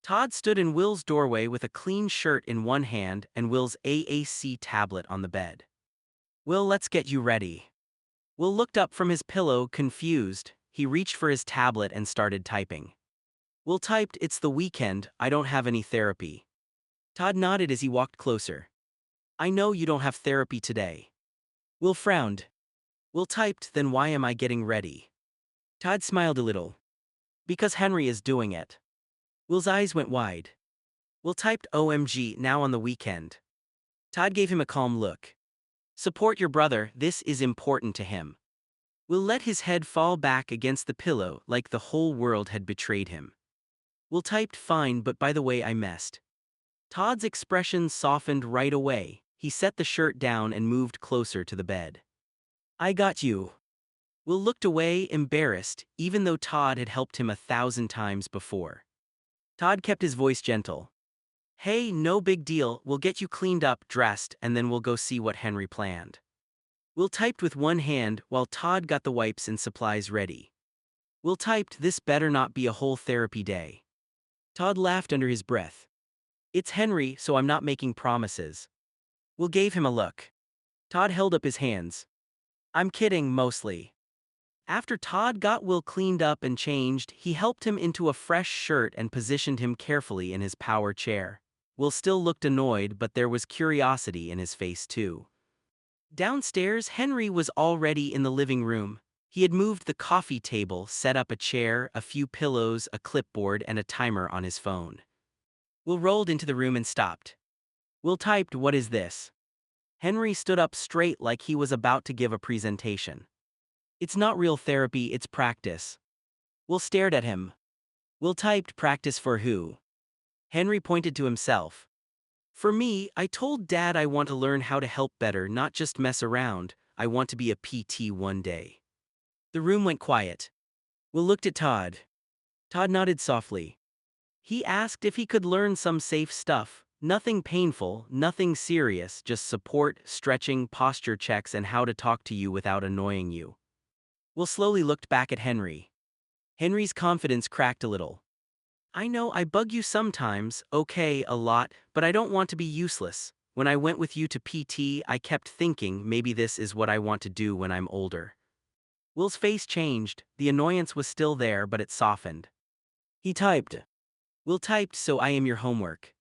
Todd stood in Will's doorway with a clean shirt in one hand and Will's AAC tablet on the bed. Will, let's get you ready. Will looked up from his pillow, confused. He reached for his tablet and started typing. Will typed, "It's the weekend, I don't have any therapy." Todd nodded as he walked closer. "I know you don't have therapy today." Will frowned. Will typed, "Then why am I getting ready?" Todd smiled a little. "Because Henry is doing it." Will's eyes went wide. Will typed, "OMG, now on the weekend." Todd gave him a calm look. "Support your brother, this is important to him." Will let his head fall back against the pillow like the whole world had betrayed him. Will typed, "Fine, but by the way, I messed." Todd's expression softened right away. He set the shirt down and moved closer to the bed. "I got you." Will looked away, embarrassed, even though Todd had helped him 1,000 times before. Todd kept his voice gentle. "Hey, no big deal, we'll get you cleaned up, dressed, and then we'll go see what Henry planned." Will typed with one hand while Todd got the wipes and supplies ready. Will typed, "This better not be a whole therapy day." Todd laughed under his breath. "It's Henry, so I'm not making promises." Will gave him a look. Todd held up his hands. "I'm kidding, mostly." After Todd got Will cleaned up and changed, he helped him into a fresh shirt and positioned him carefully in his power chair. Will still looked annoyed, but there was curiosity in his face too. Downstairs, Henry was already in the living room. He had moved the coffee table, set up a chair, a few pillows, a clipboard, and a timer on his phone. Will rolled into the room and stopped. Will typed, "What is this?" Henry stood up straight like he was about to give a presentation. "It's not real therapy, it's practice." Will stared at him. Will typed, "Practice for who?" Henry pointed to himself. "For me, I told Dad I want to learn how to help better, not just mess around. I want to be a PT one day." The room went quiet. Will looked at Todd. Todd nodded softly. He asked if he could learn some safe stuff. Nothing painful, nothing serious, just support, stretching, posture checks, and how to talk to you without annoying you. Will slowly looked back at Henry. Henry's confidence cracked a little. "I know I bug you sometimes, okay, a lot, but I don't want to be useless. When I went with you to PT, I kept thinking maybe this is what I want to do when I'm older." Will's face changed. The annoyance was still there, but it softened. He typed. Will typed, "So I am your homework."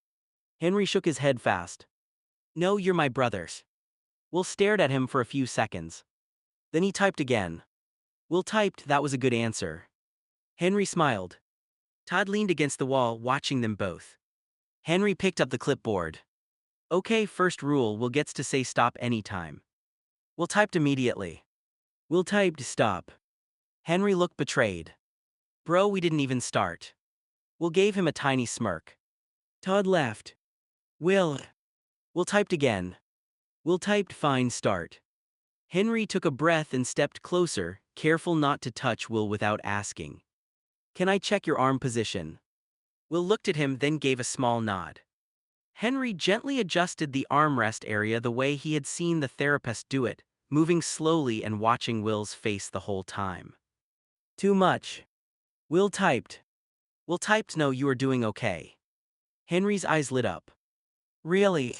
Henry shook his head fast. "No, you're my brother's." Will stared at him for a few seconds. Then he typed again. Will typed, "That was a good answer." Henry smiled. Todd leaned against the wall, watching them both. Henry picked up the clipboard. "Okay, first rule, Will gets to say stop anytime." Will typed immediately. Will typed, "Stop." Henry looked betrayed. "Bro, we didn't even start." Will gave him a tiny smirk. Todd laughed. "Will." Will typed again. Will typed, "Fine, start." Henry took a breath and stepped closer, careful not to touch Will without asking. "Can I check your arm position?" Will looked at him, then gave a small nod. Henry gently adjusted the armrest area the way he had seen the therapist do it, moving slowly and watching Will's face the whole time. "Too much." Will typed. Will typed, "No, you are doing okay." Henry's eyes lit up. "Really?"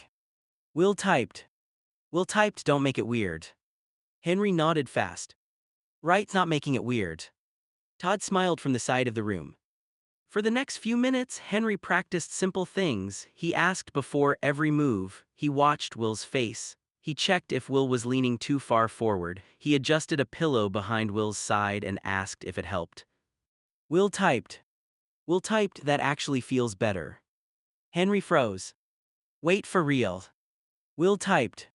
Will typed. Will typed, "Don't make it weird." Henry nodded fast. "Right, not making it weird." Todd smiled from the side of the room. For the next few minutes, Henry practiced simple things. He asked before every move. He watched Will's face. He checked if Will was leaning too far forward. He adjusted a pillow behind Will's side and asked if it helped. Will typed. Will typed, "That actually feels better." Henry froze. "Wait, for real?" Will typed.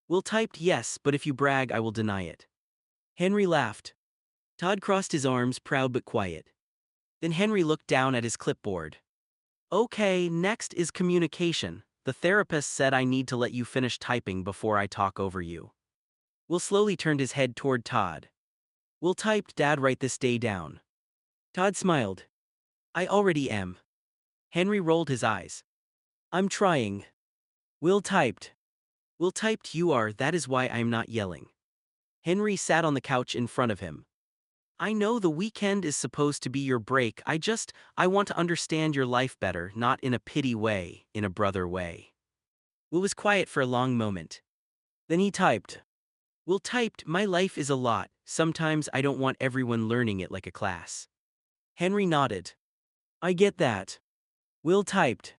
Will typed, "Yes, but if you brag, I will deny it." Henry laughed. Todd crossed his arms, proud but quiet. Then Henry looked down at his clipboard. "Okay, next is communication. The therapist said I need to let you finish typing before I talk over you." Will slowly turned his head toward Todd. Will typed, "Dad, write this day down." Todd smiled. "I already am." Henry rolled his eyes. "I'm trying." Will typed. Will typed, "You are, that is why I am not yelling." Henry sat on the couch in front of him. I know the weekend is supposed to be your break. I want to understand your life better, not in a pity way, in a brother way. Will was quiet for a long moment. Then he typed. Will typed, my life is a lot. Sometimes I don't want everyone learning it like a class. Henry nodded. I get that. Will typed.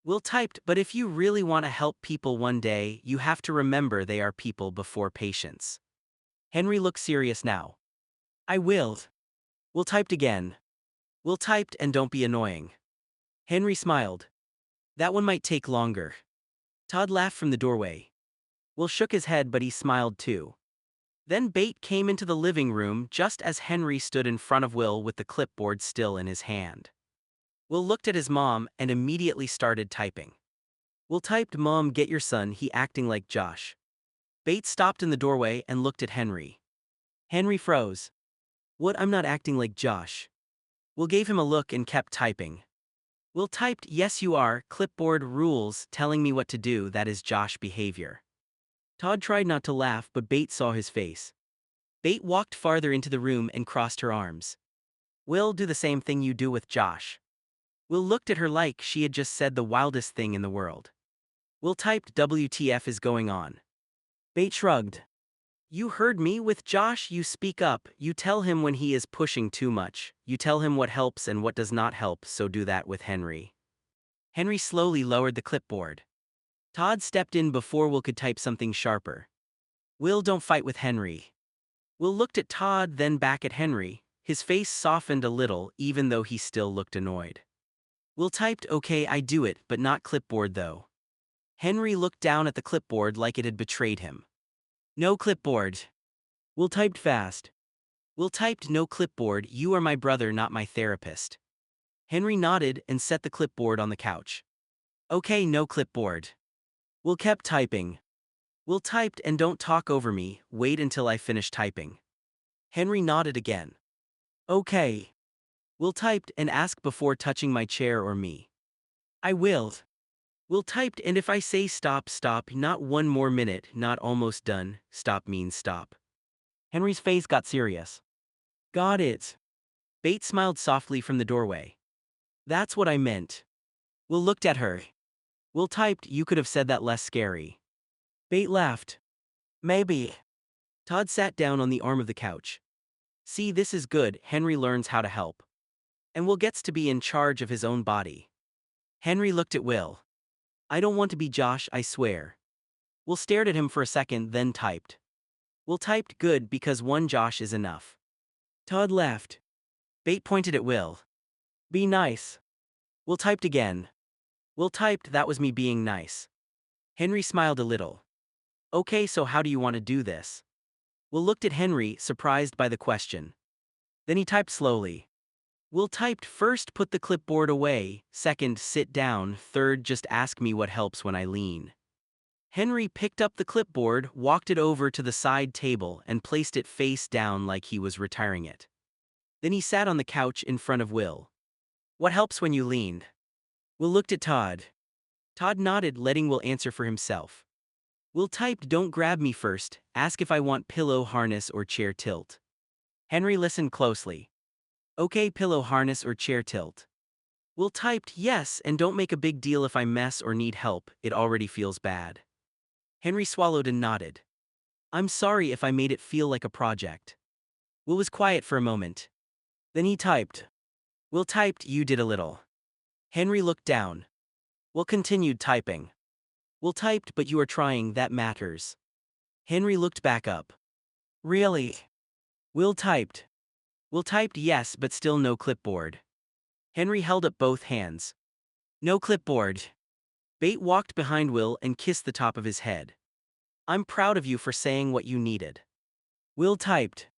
Will typed, but if you really want to help people one day, you have to remember they are people before patients. Henry looked serious now. I will. Will typed again. Will typed and don't be annoying. Henry smiled. That one might take longer. Tod laughed from the doorway. Will shook his head, but he smiled too. Then Bate came into the living room just as Henry stood in front of Will with the clipboard still in his hand. Will looked at his mom and immediately started typing. Will typed, Mom, get your son, he acting like Josh. Bate stopped in the doorway and looked at Henry. Henry froze. What, I'm not acting like Josh. Will gave him a look and kept typing. Will typed, yes you are, clipboard rules telling me what to do, that is Josh behavior. Tod tried not to laugh, but Bate saw his face. Bate walked farther into the room and crossed her arms. Will, do the same thing you do with Josh. Will looked at her like she had just said the wildest thing in the world. Will typed, WTF is going on? Bate shrugged. You heard me with Josh, you speak up, you tell him when he is pushing too much, you tell him what helps and what does not help, so do that with Henry. Henry slowly lowered the clipboard. Tod stepped in before Will could type something sharper. Will, don't fight with Henry. Will looked at Tod, then back at Henry. His face softened a little, even though he still looked annoyed. Will typed, okay, I do it, but not clipboard though. Henry looked down at the clipboard like it had betrayed him. No clipboard. Will typed fast. Will typed, no clipboard, you are my brother, not my therapist. Henry nodded and set the clipboard on the couch. Okay, no clipboard. Will kept typing. Will typed, and don't talk over me, wait until I finish typing. Henry nodded again. Okay. Will typed, and ask before touching my chair or me. I will. Will typed, and if I say stop, stop, not one more minute, not almost done, stop means stop. Henry's face got serious. Got it. Bate smiled softly from the doorway. That's what I meant. Will looked at her. Will typed, you could have said that less scary. Bate laughed. Maybe. Tod sat down on the arm of the couch. See, this is good, Henry learns how to help. And Will gets to be in charge of his own body. Henry looked at Will. I don't want to be Josh, I swear. Will stared at him for a second, then typed. Will typed, good, because one Josh is enough. Tod laughed. Bate pointed at Will. Be nice. Will typed again. Will typed, that was me being nice. Henry smiled a little. Okay, so how do you want to do this? Will looked at Henry, surprised by the question. Then he typed slowly. Will typed, first put the clipboard away, second sit down, third just ask me what helps when I lean. Henry picked up the clipboard, walked it over to the side table and placed it face down like he was retiring it. Then he sat on the couch in front of Will. What helps when you lean? Will looked at Tod. Tod nodded, letting Will answer for himself. Will typed, don't grab me first, ask if I want pillow harness or chair tilt. Henry listened closely. Okay, pillow harness or chair tilt. Will typed, yes, and don't make a big deal if I mess or need help, it already feels bad. Henry swallowed and nodded. I'm sorry if I made it feel like a project. Will was quiet for a moment. Then he typed. Will typed, you did a little. Henry looked down. Will continued typing. Will typed, but you are trying, that matters. Henry looked back up. Really? Will typed. Will typed, yes, but still no clipboard. Henry held up both hands. No clipboard. Bate walked behind Will and kissed the top of his head. I'm proud of you for saying what you needed. Will typed.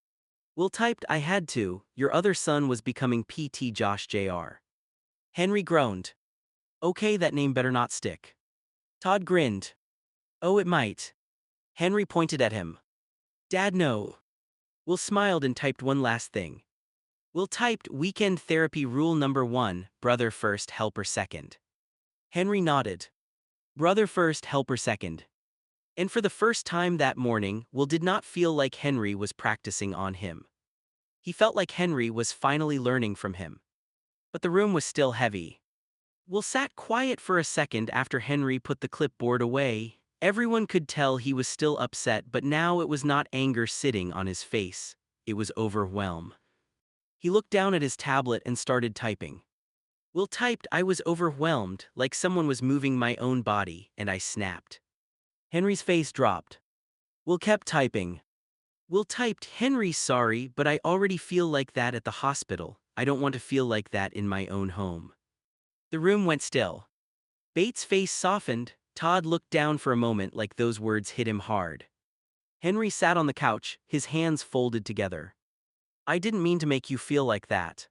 Will typed, I had to, your other son was becoming PT Josh Jr. Henry groaned. Okay, that name better not stick. Tod grinned. Oh, it might. Henry pointed at him. Dad, no. Will smiled and typed one last thing. Will typed, weekend therapy rule number 1, brother first, helper second. Henry nodded. Brother first, helper second. And for the first time that morning, Will did not feel like Henry was practicing on him. He felt like Henry was finally learning from him. But the room was still heavy. Will sat quiet for a second after Henry put the clipboard away. Everyone could tell he was still upset, but now it was not anger sitting on his face. It was overwhelm. He looked down at his tablet and started typing. Will typed, "I was overwhelmed, like someone was moving my own body, and I snapped." Henry's face dropped. Will kept typing. Will typed, "Henry, sorry, but I already feel like that at the hospital. I don't want to feel like that in my own home." The room went still. Bates' face softened. Tod looked down for a moment like those words hit him hard. Henry sat on the couch, his hands folded together. "I didn't mean to make you feel like that."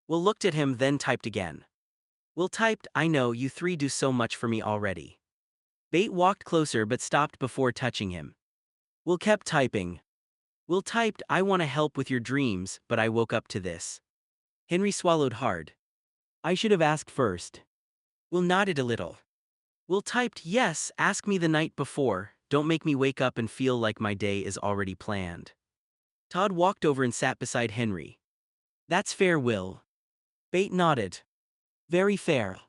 Will looked at him, then typed again. Will typed, "I know you three do so much for me already." Bate walked closer but stopped before touching him. Will kept typing. Will typed, "I want to help with your dreams, but I woke up to this." Henry swallowed hard. "I should have asked first." Will nodded a little. Will typed, "Yes, ask me the night before. Don't make me wake up and feel like my day is already planned." Tod walked over and sat beside Henry. "That's fair, Will." Bate nodded. "Very fair."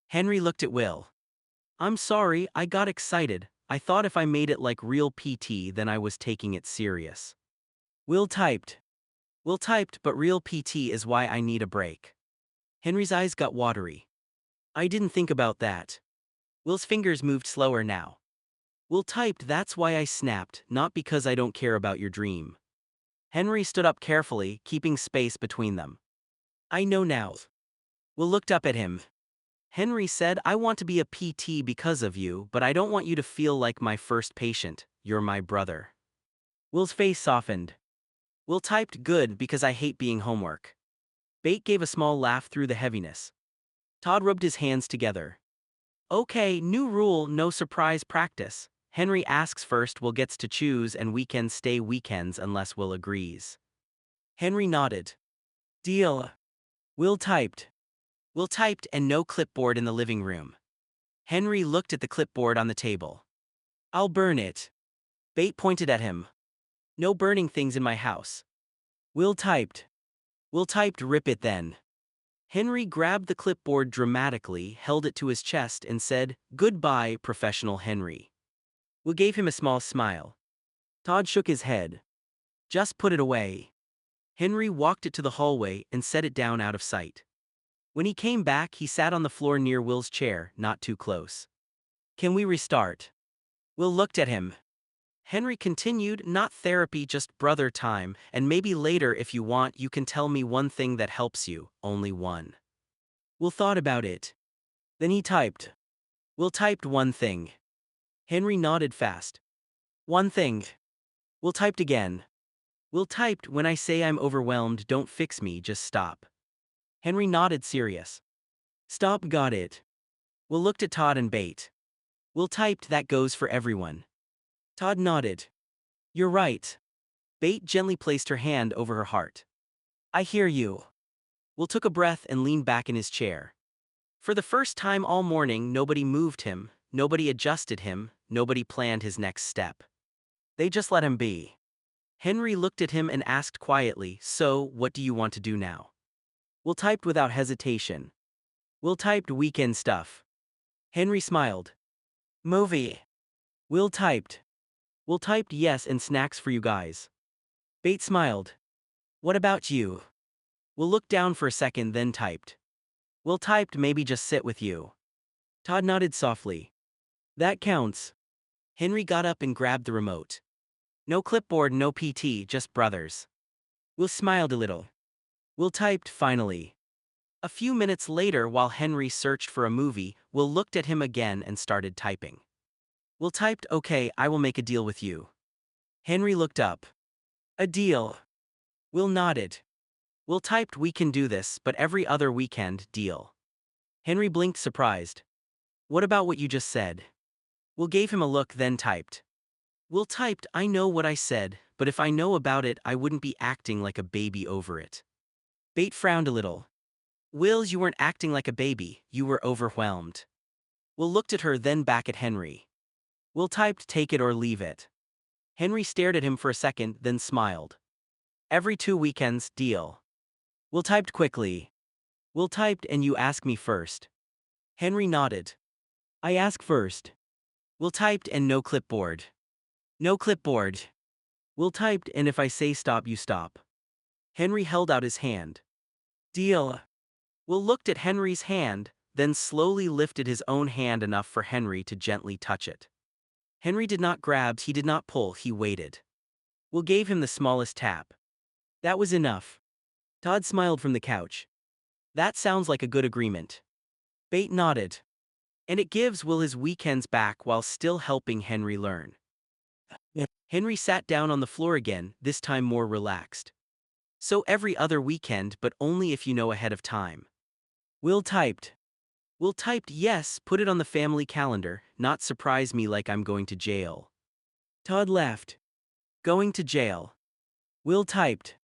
Henry looked at Will. "I'm sorry, I got excited. I thought if I made it like real PT then I was taking it serious." Will typed. "Will typed, but real PT is why I need a break." Henry's eyes got watery. "I didn't think about that." Will's fingers moved slower now. Will typed, "That's why I snapped, not because I don't care about your dream." Henry stood up carefully, keeping space between them. "I know now." Will looked up at him. Henry said, "I want to be a PT because of you, but I don't want you to feel like my first patient. You're my brother." Will's face softened. Will typed, "Good, because I hate being homework." Bate gave a small laugh through the heaviness. Tod rubbed his hands together. "Okay, new rule, no surprise practice. Henry asks first, Will gets to choose, and weekends stay weekends unless Will agrees." Henry nodded. "Deal." Will typed. Will typed, "And no clipboard in the living room." Henry looked at the clipboard on the table. "I'll burn it." Bate pointed at him. "No burning things in my house." Will typed. Will typed, "Rip it then." Henry grabbed the clipboard dramatically, held it to his chest, and said, "Goodbye, Professional Henry." Will gave him a small smile. Todd shook his head. "Just put it away." Henry walked it to the hallway and set it down out of sight. When he came back, he sat on the floor near Will's chair, not too close. "Can we restart?" Will looked at him. Henry continued, "Not therapy, just brother time, and maybe later if you want you can tell me one thing that helps you, only one." Will thought about it. Then he typed. Will typed, "One thing." Henry nodded fast. "One thing." Will typed again. Will typed, "When I say I'm overwhelmed, don't fix me, just stop." Henry nodded, serious. "Stop, got it." Will looked at Tod and Bate. Will typed, "That goes for everyone." Tod nodded. "You're right." Bate gently placed her hand over her heart. "I hear you." Will took a breath and leaned back in his chair. For the first time all morning, nobody moved him, nobody adjusted him, nobody planned his next step. They just let him be. Henry looked at him and asked quietly, "So, what do you want to do now?" Will typed without hesitation. Will typed, "Weekend stuff." Henry smiled. "Movie." Will typed. Will typed, "Yes, and snacks for you guys." Bate smiled. "What about you?" Will looked down for a second, then typed. Will typed, "Maybe just sit with you." Tod nodded softly. "That counts." Henry got up and grabbed the remote. "No clipboard, no PT, just brothers." Will smiled a little. Will typed, "Finally." A few minutes later, while Henry searched for a movie, Will looked at him again and started typing. Will typed, "Okay, I will make a deal with you." Henry looked up. "A deal?" Will nodded. Will typed, "We can do this, but every other weekend, deal." Henry blinked, surprised. "What about what you just said?" Will gave him a look, then typed. Will typed, "I know what I said, but if I know about it, I wouldn't be acting like a baby over it." Bate frowned a little. "Will, you weren't acting like a baby, you were overwhelmed." Will looked at her, then back at Henry. Will typed, "Take it or leave it." Henry stared at him for a second, then smiled. Every 2 weekends, deal. Will typed quickly. Will typed and you ask me first. Henry nodded. I ask first. Will typed and no clipboard. No clipboard. Will typed and if I say stop you stop. Henry held out his hand. Deal. Will looked at Henry's hand, then slowly lifted his own hand enough for Henry to gently touch it. Henry did not grab, he did not pull, he waited. Will gave him the smallest tap. That was enough. Tod smiled from the couch. That sounds like a good agreement. Bate nodded. And it gives Will his weekends back while still helping Henry learn. Henry sat down on the floor again, this time more relaxed. So every other weekend, but only if you know ahead of time. Will typed. Will typed yes, put it on the family calendar, not surprise me like I'm going to jail. Tod laughed. Going to jail. Will typed.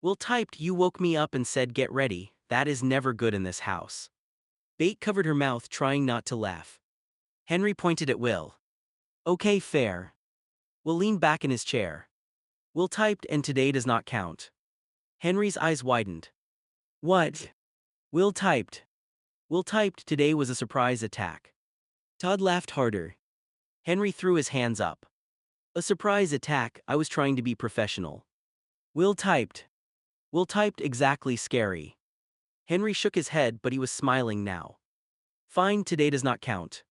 Will typed you woke me up and said get ready, that is never good in this house. Bate covered her mouth trying not to laugh. Henry pointed at Will. Okay, fair. Will leaned back in his chair. Will typed and today does not count. Henry's eyes widened. What? Will typed. Will typed today was a surprise attack. Tod laughed harder. Henry threw his hands up. A surprise attack, I was trying to be professional. Will typed. Will typed exactly scary. Henry shook his head but he was smiling now. Fine, today does not count.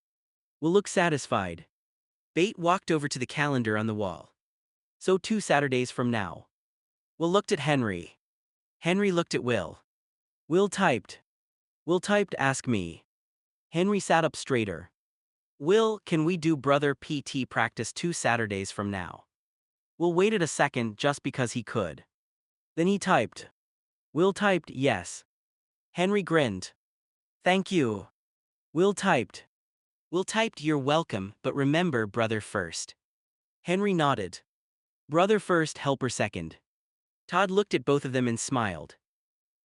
Will look satisfied. Bate walked over to the calendar on the wall. So 2 Saturdays from now. Will looked at Henry. Henry looked at Will. Will typed. Will typed ask me. Henry sat up straighter. Will, can we do brother PT practice 2 Saturdays from now? Will waited a second just because he could. Then he typed. Will typed yes. Henry grinned. Thank you. Will typed. Will typed you're welcome, but remember brother first. Henry nodded. Brother first, helper second. Tod looked at both of them and smiled.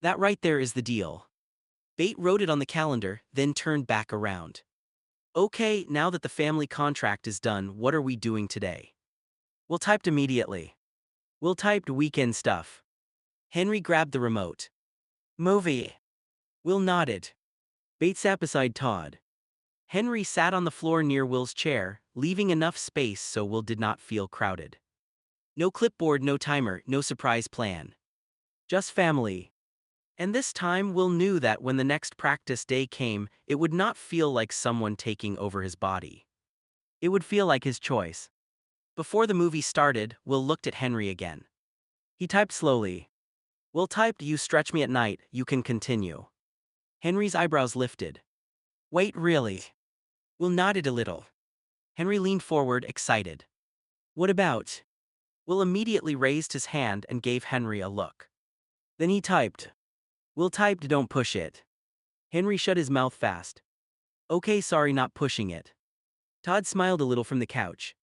That right there is the deal. Bate wrote it on the calendar, then turned back around. Okay, now that the family contract is done, what are we doing today? Will typed immediately. Will typed weekend stuff. Henry grabbed the remote. Movie. Will nodded. Bate sat beside Tod. Henry sat on the floor near Will's chair, leaving enough space so Will did not feel crowded. No clipboard, no timer, no surprise plan. Just family. And this time Will knew that when the next practice day came, it would not feel like someone taking over his body. It would feel like his choice. Before the movie started, Will looked at Henry again. He typed slowly. Will typed you stretch me at night, you can continue. Henry's eyebrows lifted. Wait, really? Will nodded a little. Henry leaned forward, excited. What about? Will immediately raised his hand and gave Henry a look. Then he typed. Will typed don't push it. Henry shut his mouth fast. Okay, sorry, not pushing it. Tod smiled a little from the couch.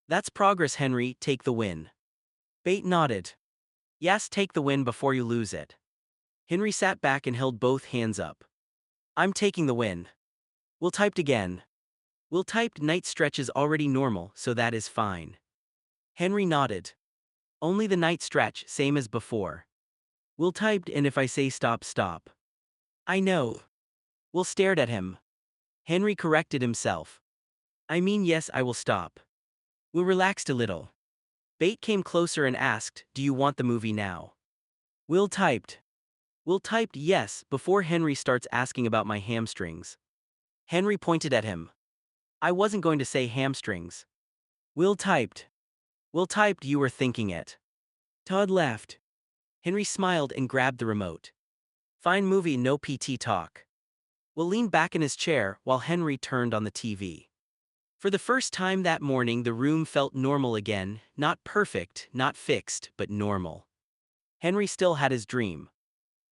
That's progress, Henry, take the win. Bate nodded. Yes, take the win before you lose it. Henry sat back and held both hands up. I'm taking the win. Will typed again. Will typed night stretch is already normal, so that is fine. Henry nodded. Only the night stretch, same as before. Will typed and if I say stop, stop. I know. Will stared at him. Henry corrected himself. I mean yes, I will stop. Will relaxed a little. Bate came closer and asked, do you want the movie now? Will typed. Will typed yes before Henry starts asking about my hamstrings. Henry pointed at him. I wasn't going to say hamstrings. Will typed. Will typed you were thinking it. Tod laughed. Henry smiled and grabbed the remote. Fine movie, no PT talk. Will leaned back in his chair while Henry turned on the TV. For the first time that morning the room felt normal again, not perfect, not fixed, but normal. Henry still had his dream.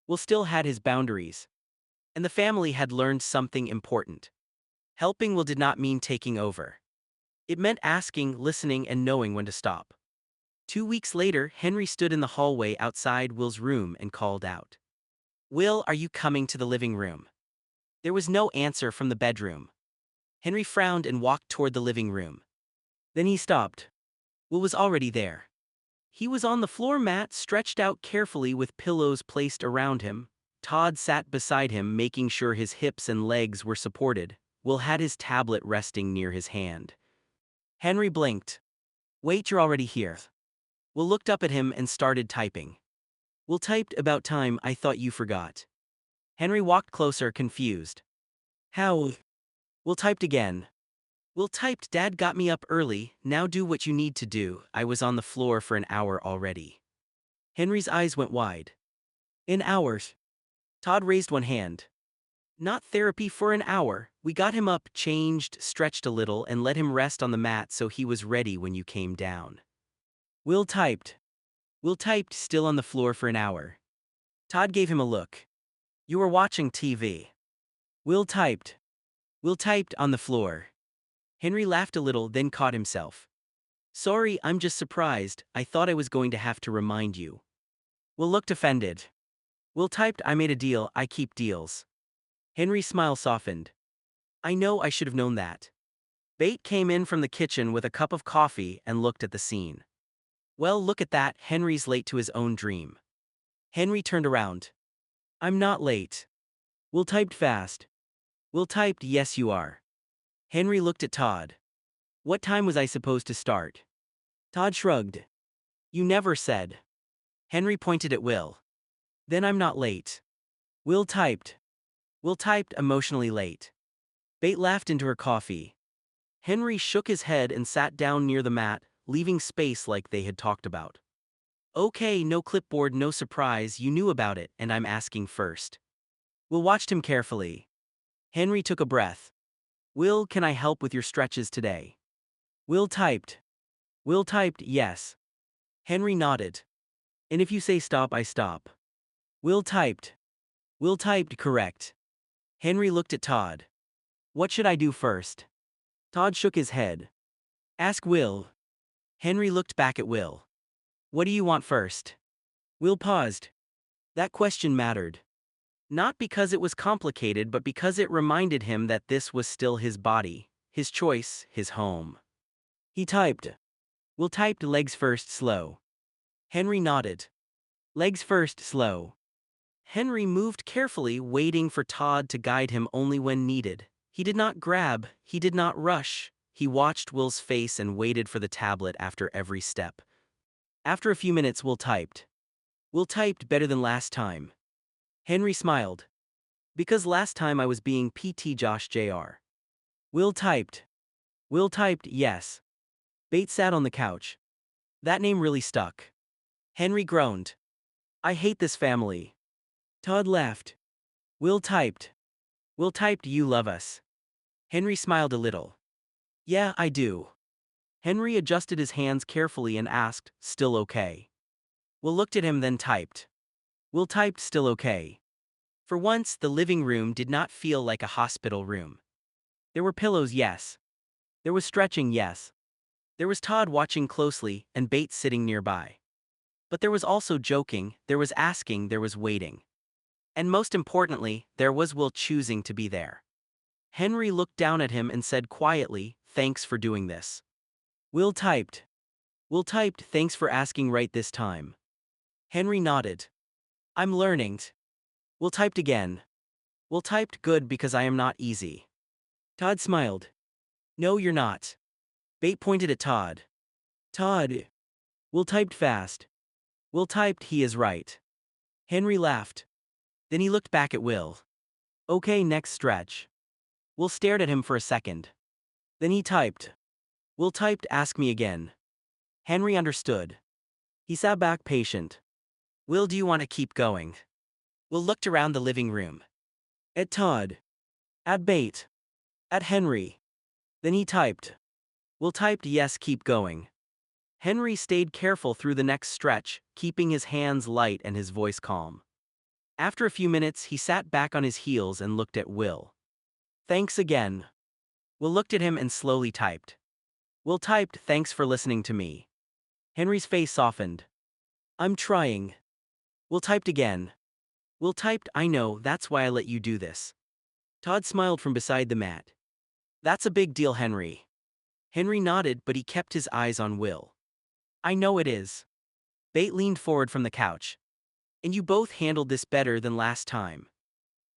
Will still had his boundaries. And the family had learned something important. Helping Will did not mean taking over. It meant asking, listening, and knowing when to stop. 2 weeks later, Henry stood in the hallway outside Will's room and called out. Will, are you coming to the living room? There was no answer from the bedroom. Henry frowned and walked toward the living room. Then he stopped. Will was already there. He was on the floor mat, stretched out carefully with pillows placed around him. Tod sat beside him, making sure his hips and legs were supported. Will had his tablet resting near his hand. Henry blinked. Wait, you're already here. Will looked up at him and started typing. Will typed, about time, I thought you forgot. Henry walked closer, confused. How? Will typed again. Will typed, Dad got me up early, now do what you need to do, I was on the floor for an hour already. Henry's eyes went wide. In hours? Tod raised one hand. Not therapy for an hour, we got him up, changed, stretched a little and let him rest on the mat so he was ready when you came down. Will typed, still on the floor for an hour. Tod gave him a look. You were watching TV. Will typed, on the floor. Henry laughed a little, then caught himself. Sorry, I'm just surprised, I thought I was going to have to remind you. Will looked offended. Will typed, I made a deal, I keep deals. Henry's smile softened. I know, I should have known that. Bate came in from the kitchen with a cup of coffee and looked at the scene. Well, look at that, Henry's late to his own dream. Henry turned around. I'm not late. Will typed fast. Will typed, yes you are. Henry looked at Tod. What time was I supposed to start? Tod shrugged. You never said. Henry pointed at Will. Then I'm not late. Will typed, emotionally late. Bate laughed into her coffee. Henry shook his head and sat down near the mat, leaving space like they had talked about. Okay, no clipboard, no surprise, you knew about it, and I'm asking first. Will watched him carefully. Henry took a breath. Will, can I help with your stretches today? Will typed, yes. Henry nodded. And if you say stop, I stop. Will typed, correct. Henry looked at Tod. What should I do first? Tod shook his head. Ask Will. Henry looked back at Will. What do you want first? Will paused. That question mattered. Not because it was complicated, but because it reminded him that this was still his body, his choice, his home. He typed. Will typed, legs first, slow. Henry nodded. Legs first, slow. Henry moved carefully, waiting for Tod to guide him only when needed. He did not grab, he did not rush. He watched Will's face and waited for the tablet after every step. After a few minutes, Will typed. Will typed, better than last time. Henry smiled. Because last time I was being PT Josh Jr. Will typed, yes. Bate sat on the couch. That name really stuck. Henry groaned. I hate this family. Tod laughed. Will typed, you love us. Henry smiled a little. Yeah, I do. Henry adjusted his hands carefully and asked, still okay? Will looked at him, then typed. Will typed, still okay. For once, the living room did not feel like a hospital room. There were pillows, yes. There was stretching, yes. There was Tod watching closely and Bates sitting nearby. But there was also joking, there was asking, there was waiting. And most importantly, there was Will choosing to be there. Henry looked down at him and said quietly, thanks for doing this. Will typed, thanks for asking right this time. Henry nodded. I'm learning. Will typed again. Will typed, good, because I am not easy. Tod smiled. No, you're not. Bate pointed at Tod. Tod. Will typed fast. Will typed, he is right. Henry laughed. Then he looked back at Will. Okay, next stretch. Will stared at him for a second. Then he typed. Will typed, ask me again. Henry understood. He sat back patient. Will, do you want to keep going? Will looked around the living room. At Tod. At Bate. At Henry. Then he typed. Will typed, yes, keep going. Henry stayed careful through the next stretch, keeping his hands light and his voice calm. After a few minutes, he sat back on his heels and looked at Will. Thanks again. Will looked at him and slowly typed. Will typed, thanks for listening to me. Henry's face softened. I'm trying. Will typed again. Will typed, I know, that's why I let you do this. Tod smiled from beside the mat. That's a big deal, Henry. Henry nodded, but he kept his eyes on Will. I know it is. Bate leaned forward from the couch. And you both handled this better than last time.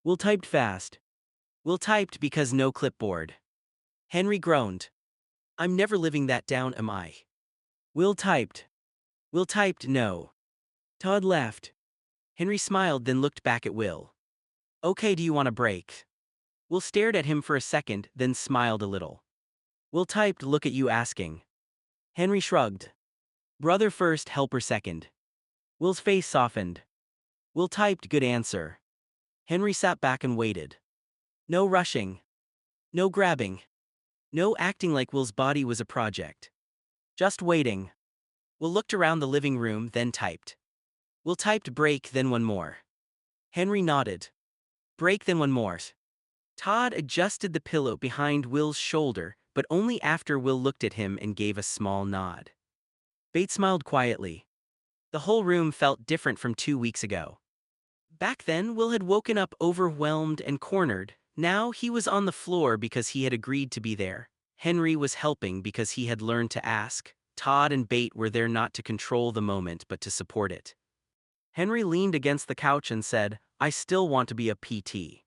Will typed fast. Will typed because no clipboard. Henry groaned. I'm never living that down, am I? Will typed. Will typed no. Tod laughed. Henry smiled then looked back at Will. Okay, do you want a break? Will stared at him for a second then smiled a little. Will typed look at you asking. Henry shrugged. Brother first, helper second. Will's face softened. Will typed good answer. Henry sat back and waited. No rushing. No grabbing. No acting like Will's body was a project. Just waiting. Will looked around the living room then typed. Will typed break then one more. Henry nodded. Break then one more. Tod adjusted the pillow behind Will's shoulder, but only after Will looked at him and gave a small nod. Bate smiled quietly. The whole room felt different from 2 weeks ago. Back then, Will had woken up overwhelmed and cornered. Now he was on the floor because he had agreed to be there. Henry was helping because he had learned to ask. Tod and Bate were there not to control the moment but to support it. Henry leaned against the couch and said, I still want to be a PT.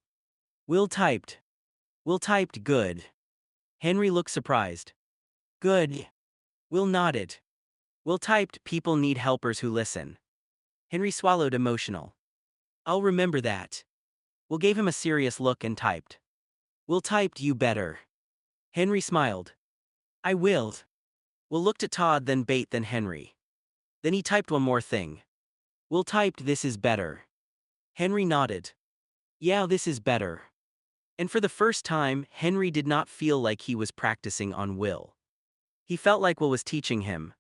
Will typed. Will typed good. Henry looked surprised. Good. Will nodded. Will typed people need helpers who listen. Henry swallowed emotional. I'll remember that. Will gave him a serious look and typed. Will typed you better. Henry smiled. I will. Will looked at Tod then Bate then Henry. Then he typed one more thing. Will typed this is better. Henry nodded. Yeah, this is better. And for the first time, Henry did not feel like he was practicing on Will. He felt like Will was teaching him,